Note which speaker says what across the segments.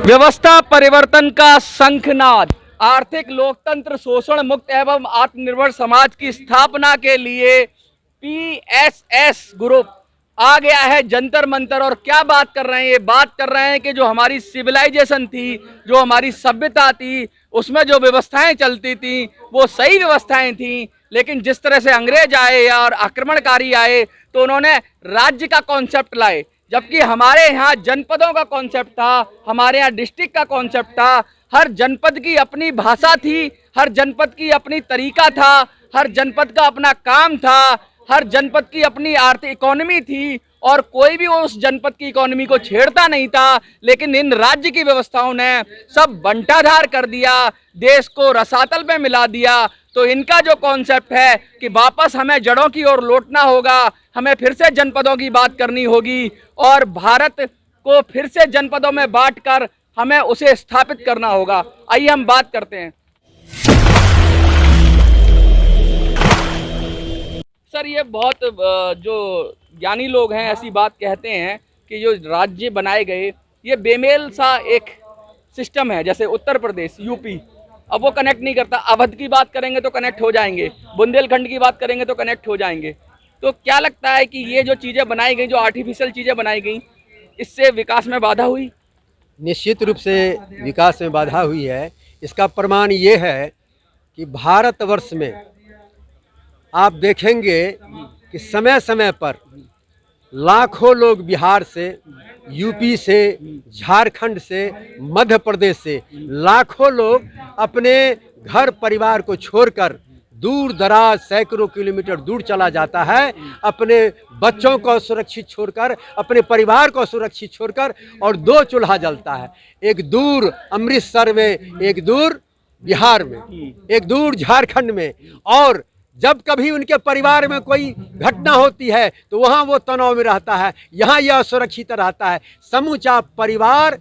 Speaker 1: व्यवस्था परिवर्तन का शंखनाद। आर्थिक लोकतंत्र शोषण मुक्त एवं आत्मनिर्भर समाज की स्थापना के लिए पीएसएस ग्रुप आ गया है जंतर मंतर। और क्या बात कर रहे हैं? ये बात कर रहे हैं कि जो हमारी सिविलाइजेशन थी, जो हमारी सभ्यता थी, उसमें जो व्यवस्थाएं चलती थी वो सही व्यवस्थाएं थी, लेकिन जिस तरह से अंग्रेज आए और आक्रमणकारी आए तो उन्होंने राज्य का कॉन्सेप्ट लाए, जबकि हमारे यहाँ जनपदों का कॉन्सेप्ट था, हमारे यहाँ डिस्ट्रिक्ट का कॉन्सेप्ट था। हर जनपद की अपनी भाषा थी, हर जनपद की अपनी तरीका था, हर जनपद का अपना काम था, हर जनपद की अपनी आर्थिक इकोनॉमी थी और कोई भी उस जनपद की इकोनॉमी को छेड़ता नहीं था। लेकिन इन राज्य की व्यवस्थाओं ने सब बंटाधार कर दिया, देश को रसातल में मिला दिया। तो इनका जो कॉन्सेप्ट है कि वापस हमें जड़ों की ओर लौटना होगा, हमें फिर से जनपदों की बात करनी होगी और भारत को फिर से जनपदों में बांटकर हमें उसे स्थापित करना होगा। आइए हम बात करते हैं। सर, ये बहुत जो ज्ञानी लोग हैं ऐसी बात कहते हैं कि जो राज्य बनाए गए ये बेमेल सा एक सिस्टम है, जैसे उत्तर प्रदेश, यूपी, अब वो कनेक्ट नहीं करता। अवध की बात करेंगे तो कनेक्ट हो जाएंगे, बुंदेलखंड की बात करेंगे तो कनेक्ट हो जाएंगे। तो क्या लगता है कि ये जो चीज़ें बनाई गई, जो आर्टिफिशियल चीज़ें बनाई गई, इससे विकास में बाधा हुई?
Speaker 2: निश्चित रूप से विकास में बाधा हुई है। इसका प्रमाण ये है कि भारतवर्ष में आप देखेंगे कि समय समय पर लाखों लोग बिहार से, यूपी से, झारखंड से, मध्य प्रदेश से लाखों लोग अपने घर परिवार को छोड़कर दूर दराज सैकड़ों किलोमीटर दूर चला जाता है, अपने बच्चों को सुरक्षित छोड़कर, अपने परिवार को सुरक्षित छोड़कर, और दो चूल्हा जलता है, एक दूर अमृतसर में, एक दूर बिहार में, एक दूर झारखंड में। और जब कभी उनके परिवार में कोई घटना होती है तो वहाँ वो तनाव में रहता है, यहाँ यह सुरक्षित रहता है। समूचा परिवार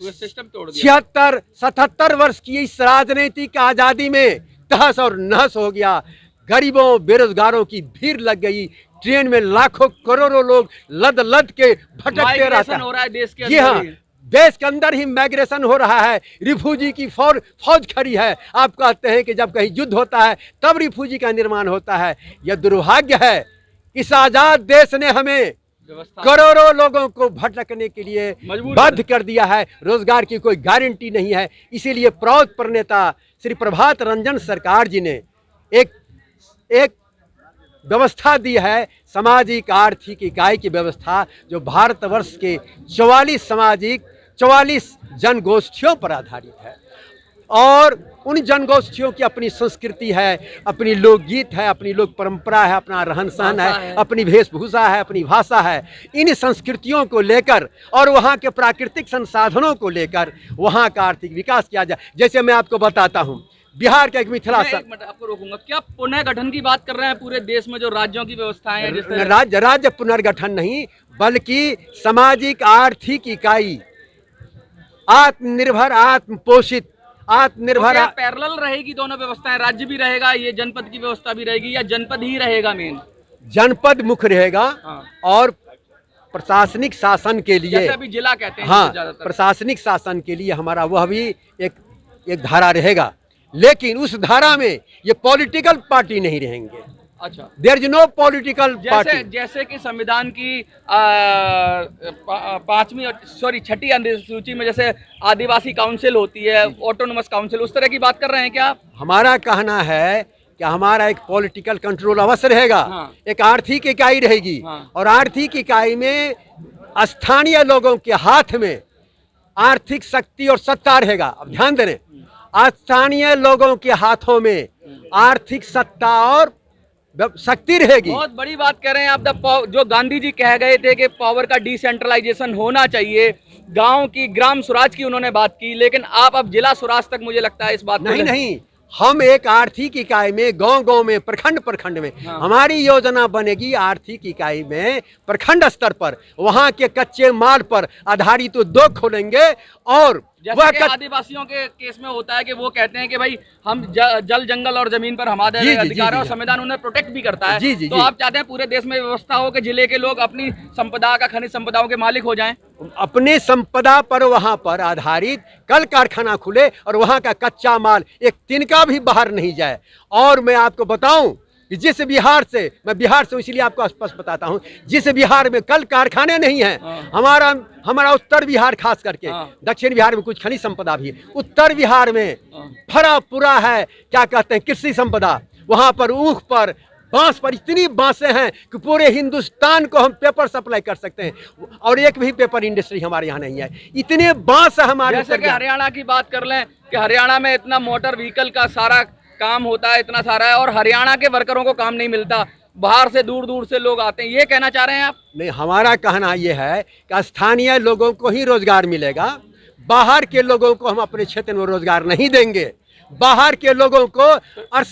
Speaker 1: सिस्टम तोड़ दिया।
Speaker 2: 76-77 वर्ष की इस राजनीतिक आज़ादी में तहस और नहस हो गया। गरीबों, बेरोजगारों की भीड़ लग गई। ट्रेन में लाखों करोड़ों लोग लद लद के भटकते रहते हैं।
Speaker 1: हो रहा है देश के
Speaker 2: जी हाँ, देश के अंदर ही माइग्रेशन हो रहा है। रिफ्यूजी की फौज खड़ी है। आप कहते हैं कि जब कहीं युद्ध होता है तब रिफ्यूजी का निर्माण होता है। यह दुर्भाग्य है। इस आजाद देश ने हमें करोड़ों लोगों को भटकने के लिए बाध्य कर दिया है। रोजगार की कोई गारंटी नहीं है। इसीलिए प्रौढ़ प्रणेता श्री प्रभात रंजन सरकार जी ने एक व्यवस्था दी है, सामाजिक आर्थिक इकाई की व्यवस्था, जो भारतवर्ष के 44 जनगोष्ठियों पर आधारित है। और उन जनगोष्ठियों की अपनी संस्कृति है, अपनी लोकगीत है, अपनी लोक परंपरा है, अपना रहन सहन है, अपनी वेशभूषा है, अपनी भाषा है। इन संस्कृतियों को लेकर और वहाँ के प्राकृतिक संसाधनों को लेकर वहाँ का आर्थिक विकास किया जाए। जैसे मैं आपको बताता हूँ, बिहार का एक मिथिला
Speaker 1: आपको रोकूंगा, क्या पुनः गठन की बात कर रहे हैं पूरे देश में जो राज्यों की व्यवस्थाएं हैं?
Speaker 2: राज्य पुनर्गठन नहीं, बल्कि सामाजिक आर्थिक इकाई, आत्मनिर्भर, आत्मपोषित, आत्मनिर्भर।
Speaker 1: पैरेलल रहेगी दोनों व्यवस्थाएं? राज्य भी रहेगा, ये जनपद की व्यवस्था भी रहेगी, या जनपद ही रहेगा मेन?
Speaker 2: जनपद मुख्य रहेगा। हाँ। और प्रशासनिक शासन के लिए,
Speaker 1: जैसे अभी जिला कहते हैं,
Speaker 2: हाँ, प्रशासनिक शासन के लिए हमारा वह भी एक धारा रहेगा। लेकिन उस धारा में ये पॉलिटिकल पार्टी नहीं रहेंगे।
Speaker 1: अच्छा,
Speaker 2: there is no political party.
Speaker 1: जैसे कि संविधान की 6ठी अनुसूची में जैसे आदिवासी काउंसिल होती है, ऑटोनोमस काउंसिल, उस तरह की बात कर रहे हैं क्या?
Speaker 2: हमारा कहना है कि हमारा एक पॉलिटिकल कंट्रोल अवश्य रहेगा। हाँ। एक आर्थिक इकाई रहेगी। हाँ। और आर्थिक इकाई में स्थानीय लोगों के हाथ में आर्थिक शक्ति और सत्ता रहेगा। अब ध्यान दें, स्थानीय लोगों के हाथों में आर्थिक सत्ता और शक्ति रहेगी।
Speaker 1: बहुत बड़ी बात कह रहे हैं आप। जो गांधी जी कह गए थे कि पावर का डिसेंट्रलाइजेशन होना चाहिए, गांव की ग्राम स्वराज की उन्होंने बात की, लेकिन आप अब जिला स्वराज तक मुझे लगता है इस बात
Speaker 2: नहीं, हम एक आर्थिक इकाई में, गांव-गांव में, प्रखंड में, हाँ, हमारी योजना बनेगी आर्थिक इकाई में प्रखंड स्तर पर। वहां के कच्चे माल पर आधारित उद्योग खोलेंगे और
Speaker 1: जैसे कि आदिवासियों के केस में होता है कि वो कहते हैं कि भाई हम जल जंगल और जमीन पर हमारे अधिकार है और संविधान उन्हें प्रोटेक्ट भी करता है। तो आप चाहते हैं पूरे देश में व्यवस्था हो कि जिले के लोग अपनी संपदा का, खनिज संपदाओं के मालिक हो जाएं?
Speaker 2: अपनी संपदा पर वहां पर आधारित कल कारखाना खुले और वहां का कच्चा माल एक तिनका भी बाहर नहीं जाए। और मैं आपको बताऊं कि जिस बिहार से, मैं बिहार से इसलिए आपको स्पष्ट बताता हूं, जिस बिहार में कल कारखाने नहीं हैं, हमारा उत्तर बिहार खास करके, दक्षिण बिहार में कुछ खनिज संपदा भी है, उत्तर बिहार में भरा पूरा है क्या कहते हैं कृषि संपदा। वहां पर ऊख पर, बांस पर इतनी बांसें हैं कि पूरे हिंदुस्तान को हम पेपर सप्लाई कर सकते हैं और एक भी पेपर इंडस्ट्री हमारे यहाँ नहीं है, इतने बांस हमारे।
Speaker 1: जैसे कि हरियाणा की बात कर लें कि हरियाणा में इतना मोटर व्हीकल का सारा काम होता है, इतना सारा है, और हरियाणा के वर्करों को काम नहीं मिलता, बाहर से दूर दूर से लोग आते हैं, ये कहना चाह रहे हैं आप?
Speaker 2: नहीं, हमारा कहना ये है कि स्थानीय लोगों को ही रोजगार मिलेगा, बाहर के लोगों को हम अपने क्षेत्र में रोजगार नहीं देंगे। बाहर के लोगों को अर्थ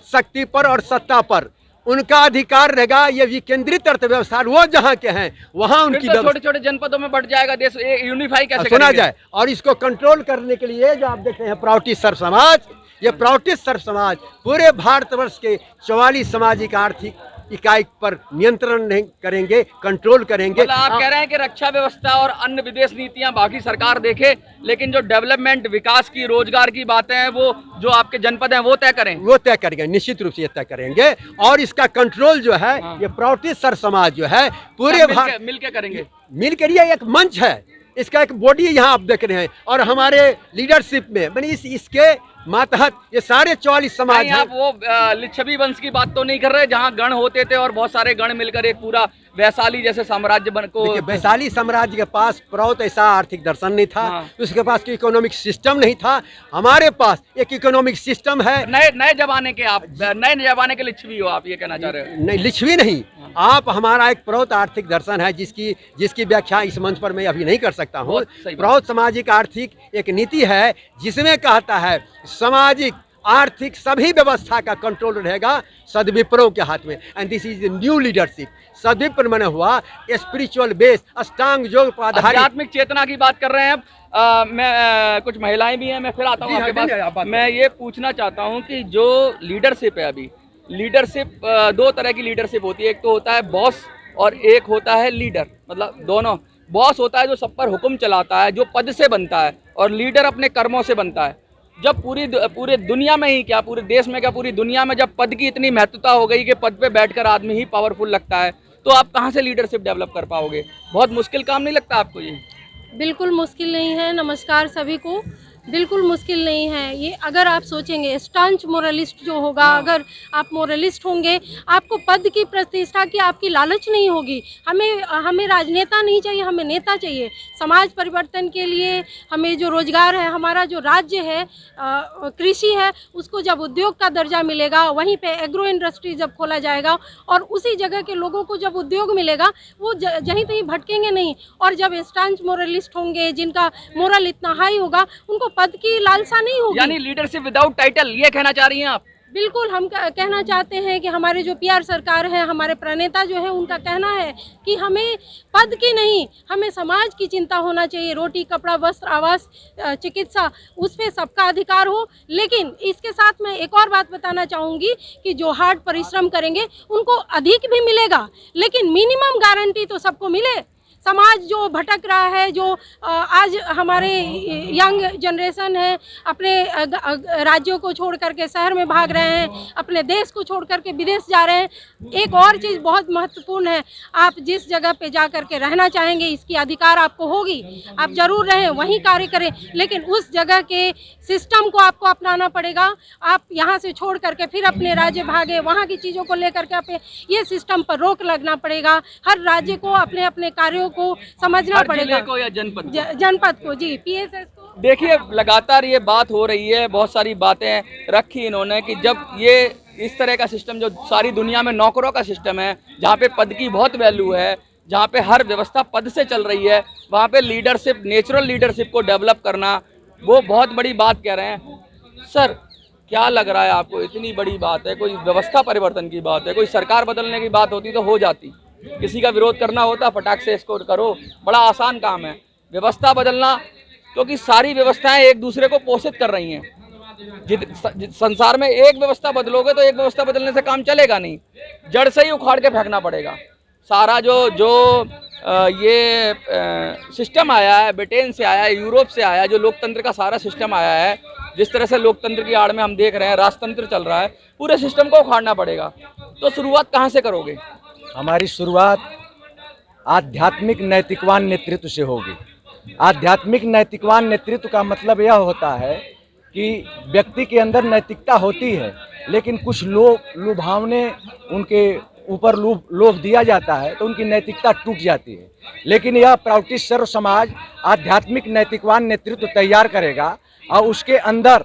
Speaker 2: शक्ति पर और सत्ता पर उनका अधिकार रहेगा। ये विकेंद्रित अर्थव्यवस्था वो जहाँ के हैं वहाँ उनकी
Speaker 1: छोटे छोटे जनपदों में बढ़ जाएगा देश, यूनिफाई कैसे
Speaker 2: सुना जाए। और इसको कंट्रोल करने के लिए जो आप देख रहे हैं प्रावटिश सर्व समाज, ये प्रावटिश सर्व समाज पूरे भारतवर्ष के 44 सामाजिक आर्थिक इकाई पर नियंत्रण नहीं करेंगे, कंट्रोल करेंगे।
Speaker 1: मतलब आप कह रहे हैं कि रक्षा व्यवस्था और अन्य विदेश नीतियां बाकी सरकार देखे, लेकिन जो डेवलपमेंट, विकास की, रोजगार की बातें हैं वो जो आपके जनपद हैं वो तय करें?
Speaker 2: वो तय करेंगे, निश्चित रूप से ये तय करेंगे। और इसका कंट्रोल जो है ये प्रावटिश सर्व समाज जो है पूरे
Speaker 1: मिलकर करेंगे।
Speaker 2: मिलकर ये एक मंच है, इसका एक बॉडी यहाँ आप देख रहे हैं और हमारे लीडरशिप में मैंने इसके मातहत ये सारे 44 समाज हैं।
Speaker 1: आप वो लिच्छवी वंश की बात तो नहीं कर रहे जहाँ गण होते थे और बहुत सारे गण मिलकर एक पूरा वैशाली जैसे साम्राज्य बन को?
Speaker 2: वैशाली साम्राज्य के पास प्रौत ऐसा आर्थिक दर्शन नहीं था, उसके पास कोई इकोनॉमिक सिस्टम नहीं था। हमारे पास एक इकोनॉमिक सिस्टम है।
Speaker 1: नए जमाने के आप, नए जमाने के लिच्छवी हो आप, ये कहना चाह रहे हो?
Speaker 2: नहीं, लिच्छवी नहीं, आप हमारा एक प्रौत आर्थिक दर्शन है जिसकी व्याख्या इस मंच पर मैं अभी नहीं कर सकता हूँ। प्रौत सामाजिक आर्थिक एक नीति है जिसमें कहता है सामाजिक आर्थिक सभी व्यवस्था का कंट्रोल रहेगा सदविप्रों के हाथ में। And this is new leadership. सदविप्र माने हुआ स्पिरिचुअल बेस, अष्टांग योग पर आधारित
Speaker 1: आध्यात्मिक चेतना की बात कर रहे हैं अब। मैं कुछ महिलाएं भी हैं, मैं फिर आता हूँ आपके पास। मैं ये पूछना चाहता हूँ कि जो लीडरशिप है, अभी लीडरशिप दो तरह की लीडरशिप होती है, एक तो होता है बॉस और एक होता है लीडर। मतलब दोनों, बॉस होता है जो सब पर हुक्म चलाता है, जो पद से बनता है, और लीडर अपने कर्मों से बनता है। जब पूरे दुनिया में ही क्या, पूरे देश में क्या, पूरी दुनिया में जब पद की इतनी महत्वता हो गई कि पद पे बैठकर आदमी ही पावरफुल लगता है, तो आप कहाँ से लीडरशिप डेवलप कर पाओगे? बहुत मुश्किल काम नहीं लगता आपको ये?
Speaker 3: बिल्कुल मुश्किल नहीं है। नमस्कार सभी को। बिल्कुल मुश्किल नहीं है ये। अगर आप सोचेंगे स्टांच मोरलिस्ट जो होगा, अगर आप मोरलिस्ट होंगे, आपको पद की, प्रतिष्ठा की आपकी लालच नहीं होगी। हमें राजनेता नहीं चाहिए, हमें नेता चाहिए। समाज परिवर्तन के लिए हमें जो रोजगार है, हमारा जो राज्य है, कृषि है, उसको जब उद्योग का दर्जा मिलेगा, वहीं पे एग्रो इंडस्ट्री जब खोला जाएगा और उसी जगह के लोगों को जब उद्योग मिलेगा, वो जहीं तहीं भटकेंगे नहीं। और जब स्टांच मोरलिस्ट होंगे, जिनका मोरल इतना हाई होगा, उनको पद की लालसा नहीं होगी।
Speaker 1: यानी लीडरशिप विदाउट टाइटल, ये कहना चाह रही हैं आप?
Speaker 3: बिल्कुल, हम कहना चाहते हैं कि हमारे जो पीआर सरकार है, हमारे प्रणेता जो है, उनका कहना है कि हमें पद की नहीं, हमें समाज की चिंता होना चाहिए। रोटी, कपड़ा, वस्त्र, आवास, चिकित्सा, उस पर सबका अधिकार हो। लेकिन इसके साथ मैं एक और बात बताना चाहूँगी कि जो हार्ड परिश्रम करेंगे उनको अधिक भी मिलेगा, लेकिन मिनिमम गारंटी तो सबको मिले। समाज जो भटक रहा है, जो आज हमारे यंग जनरेशन है, अपने राज्यों को छोड़ करके शहर में भाग रहे हैं, अपने देश को छोड़ करके विदेश जा रहे हैं। एक और चीज़ बहुत महत्वपूर्ण है, आप जिस जगह पे जा करके रहना चाहेंगे, इसकी अधिकार आपको होगी, आप जरूर रहें, वहीं कार्य करें, लेकिन उस जगह के सिस्टम को आपको अपनाना पड़ेगा। आप यहाँ से छोड़ करके फिर अपने राज्य भागे, वहाँ की चीज़ों को लेकर के अपने ये सिस्टम पर रोक लगना पड़ेगा। हर राज्य को अपने अपने कार्यों को समझना पड़ेगा,
Speaker 1: को या
Speaker 3: जनपद को। जी, पीएसएस को।
Speaker 1: देखिए, लगातार ये बात हो रही है, बहुत सारी बातें रखी इन्होंने कि जब ये इस तरह का सिस्टम, जो सारी दुनिया में नौकरों का सिस्टम है, जहाँ पे पद की बहुत वैल्यू है, जहाँ पे हर व्यवस्था पद से चल रही है, वहाँ पे लीडरशिप, नेचुरल लीडरशिप को डेवलप करना, वो बहुत बड़ी बात कह रहे हैं। सर, क्या लग रहा है आपको? इतनी बड़ी बात है, कोई व्यवस्था परिवर्तन की बात है, कोई सरकार बदलने की बात होती तो हो जाती, किसी का विरोध करना होता, फटाक से इसको करो, बड़ा आसान काम है। व्यवस्था बदलना क्योंकि सारी व्यवस्थाएं एक दूसरे को पोषित कर रही हैं। संसार में एक व्यवस्था बदलोगे तो एक व्यवस्था बदलने से काम चलेगा नहीं, जड़ से ही उखाड़ के फेंकना पड़ेगा। सारा जो ये सिस्टम आया है, ब्रिटेन से आया है, यूरोप से आया है, जो लोकतंत्र का सारा सिस्टम आया है, जिस तरह से लोकतंत्र की आड़ में हम देख रहे हैं राजतंत्र चल रहा है, पूरे सिस्टम को उखाड़ना पड़ेगा। तो शुरुआत कहाँ से करोगे?
Speaker 4: हमारी शुरुआत आध्यात्मिक नैतिकवान नेतृत्व से होगी। आध्यात्मिक नैतिकवान नेतृत्व का मतलब यह होता है कि व्यक्ति के अंदर नैतिकता होती है, लेकिन कुछ लोग लुभावने उनके ऊपर लोभ दिया जाता है तो उनकी नैतिकता टूट जाती है। लेकिन यह प्राउटिस्ट सर्व समाज आध्यात्मिक नैतिकवान नेतृत्व तैयार करेगा और उसके अंदर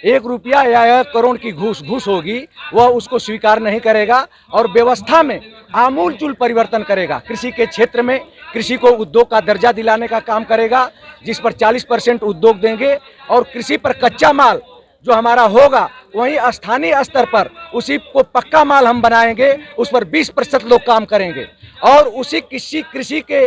Speaker 4: 1 रुपया या 1 करोड़ की घूस होगी, वह उसको स्वीकार नहीं करेगा और व्यवस्था में आमूलचूल परिवर्तन करेगा। कृषि के क्षेत्र में कृषि को उद्योग का दर्जा दिलाने का काम करेगा, जिस पर 40% उद्योग देंगे, और कृषि पर कच्चा माल जो हमारा होगा वहीं स्थानीय स्तर पर उसी को पक्का माल हम बनाएंगे, उस पर 20% लोग काम करेंगे और उसी कृषि के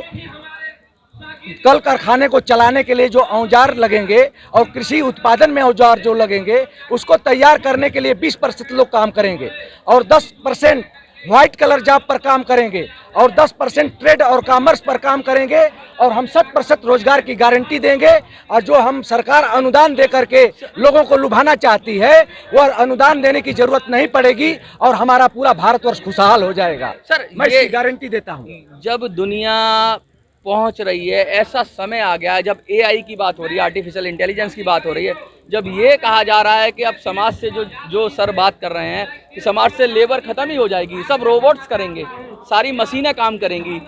Speaker 4: कल कारखाने को चलाने के लिए जो औजार लगेंगे और कृषि उत्पादन में औजार जो लगेंगे उसको तैयार करने के लिए 20% लोग काम करेंगे और 10% व्हाइट कलर जॉब पर काम करेंगे और 10% ट्रेड और कॉमर्स पर काम करेंगे और हम 100% रोजगार की गारंटी देंगे। और जो हम सरकार अनुदान दे करके लोगों को लुभाना चाहती है वह अनुदान देने की जरूरत नहीं पड़ेगी और हमारा पूरा भारतवर्ष खुशहाल हो जाएगा।
Speaker 1: सर,
Speaker 4: मैं इसकी गारंटी देता हूँ।
Speaker 1: जब दुनिया पहुंच रही है, ऐसा समय आ गया है जब एआई की बात हो रही है, आर्टिफिशियल इंटेलिजेंस की बात हो रही है, जब ये कहा जा रहा है कि अब समाज से जो सर बात कर रहे हैं कि समाज से लेबर खत्म ही हो जाएगी, सब रोबोट्स करेंगे, सारी मशीनें काम करेंगी,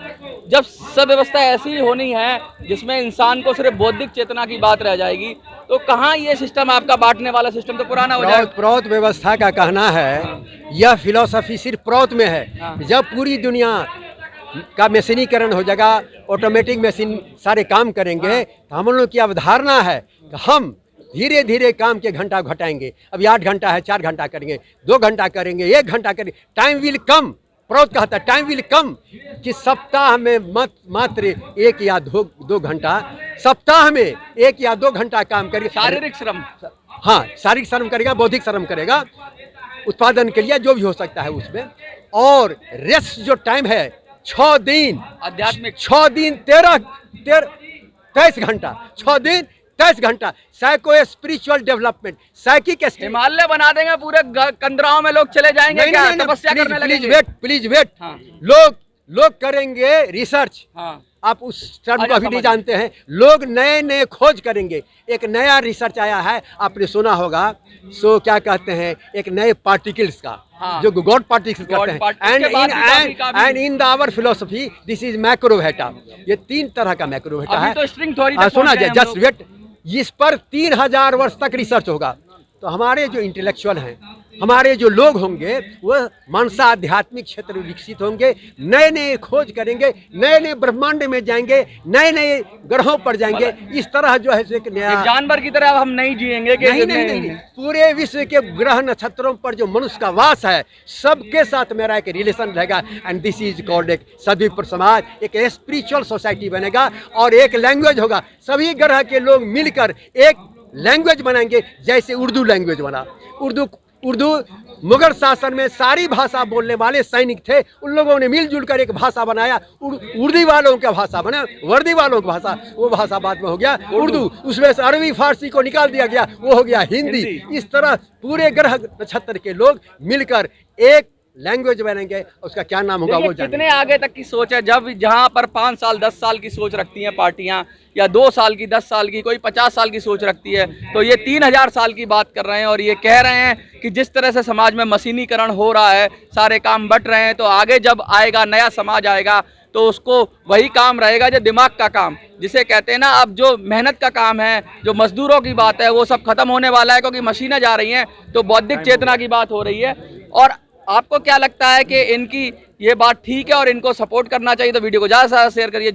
Speaker 1: जब सब व्यवस्था ऐसी होनी है जिसमें इंसान को सिर्फ बौद्धिक चेतना की बात रह जाएगी, तो कहाँ ये सिस्टम आपका बांटने वाला सिस्टम तो पुराना हो जाएगा।
Speaker 2: प्रौत व्यवस्था का कहना है, यह फिलॉसफी सिर्फ प्रौत में है। जब पूरी दुनिया का मशीनीकरण हो जाएगा, ऑटोमेटिक मशीन सारे काम करेंगे, तो हम लोग की अवधारणा है कि हम धीरे धीरे काम के घंटा घटाएंगे। अभी 8 घंटा है, 4 घंटा करेंगे, 2 घंटा करेंगे, 1 घंटा करेंगे। टाइम विल कम, प्रौत कहता है टाइम विल कम, कि सप्ताह में मात्र 1 या 2 घंटा, सप्ताह में 1 या 2 घंटा काम करेंगे।
Speaker 1: शारीरिक श्रम,
Speaker 2: हाँ, शारीरिक श्रम करेगा, बौद्धिक श्रम करेगा, उत्पादन के लिए जो भी हो सकता है उसमें। और रेस्ट जो टाइम है 6 दिन,
Speaker 1: आध्यात्मिक
Speaker 2: 6 दिन 23 घंटा, 6 दिन 23 घंटा। Psycho spiritual development, psychic
Speaker 1: Himalaya बना देंगे, पूरे कंदराओं में लोग चले जाएंगे, क्या तपस्या करने लगेंगे।
Speaker 2: Please wait.
Speaker 1: हाँ।
Speaker 2: लोग करेंगे रिसर्च।
Speaker 1: हाँ।
Speaker 2: आप उस टर्म को अभी नहीं जानते हैं। लोग नए नए खोज करेंगे। एक नया रिसर्च आया है, आपने सुना होगा, सो क्या कहते हैं, एक नए पार्टिकल्स का। हाँ। जो गॉड पार्टिकल्स कहते हैं। And in the our philosophy this is microvita. ये 3 तरह का मैक्रोवेटा है।
Speaker 1: तो स्ट्रिंग थ्योरी
Speaker 2: सुना जाए, जस्ट वेट। इस पर 3000 वर्ष तक रिसर्च होगा। तो हमारे जो इंटेलेक्चुअल हैं, हमारे जो लोग होंगे, वह मनसा आध्यात्मिक क्षेत्र में विकसित होंगे, नए नए खोज करेंगे, नए नए ब्रह्मांड में जाएंगे, नए नए ग्रहों पर जाएंगे। इस तरह जो है एक नया
Speaker 1: जानवर की तरह हम नहीं जिएंगे कि
Speaker 2: नहीं। पूरे विश्व के ग्रह नक्षत्रों पर जो मनुष्य का वास है, सबके साथ मेरा एक रिलेशन रहेगा। एंड दिस इज कॉल्ड एक सद्विप्र समाज, एक स्पिरिचुअल सोसाइटी बनेगा और एक लैंग्वेज होगा। सभी ग्रह के लोग मिलकर एक लैंग्वेज बनाएंगे, जैसे उर्दू लैंग्वेज बना। उर्दू मुगल शासन में सारी भाषा बोलने वाले सैनिक थे, उन लोगों ने मिलजुल कर एक भाषा बनाया। उर्दू वालों का भाषा बना, वर्दी वालों की भाषा, वो भाषा बाद में हो गया उर्दू। उसमें से अरबी फारसी को निकाल दिया गया, वो हो गया हिंदी। इस तरह पूरे ग्रह नक्षत्र के लोग मिलकर एक लैंग्वेज बनेंगे। उसका क्या नाम होगा वो
Speaker 1: कितने आगे तक की सोच है। जब जहां पर 5 साल 10 साल की सोच रखती हैं पार्टियां, या 2 साल की, 10 साल की, कोई 50 साल की सोच रखती है, तो ये 3000 साल की बात कर रहे हैं और ये कह रहे हैं कि जिस तरह से समाज में मशीनीकरण हो रहा है, सारे काम बट रहे हैं, तो आगे जब आएगा नया समाज आएगा तो उसको वही काम रहेगा जो दिमाग का काम, जिसे कहते हैं ना, अब जो मेहनत का काम है, जो मजदूरों की बात है, वो सब खत्म होने वाला है, क्योंकि मशीनें जा रही हैं। तो बौद्धिक चेतना की बात हो रही है। और आपको क्या लगता है कि इनकी ये बात ठीक है और इनको सपोर्ट करना चाहिए? तो वीडियो को ज़्यादा से ज़्यादा शेयर करिए।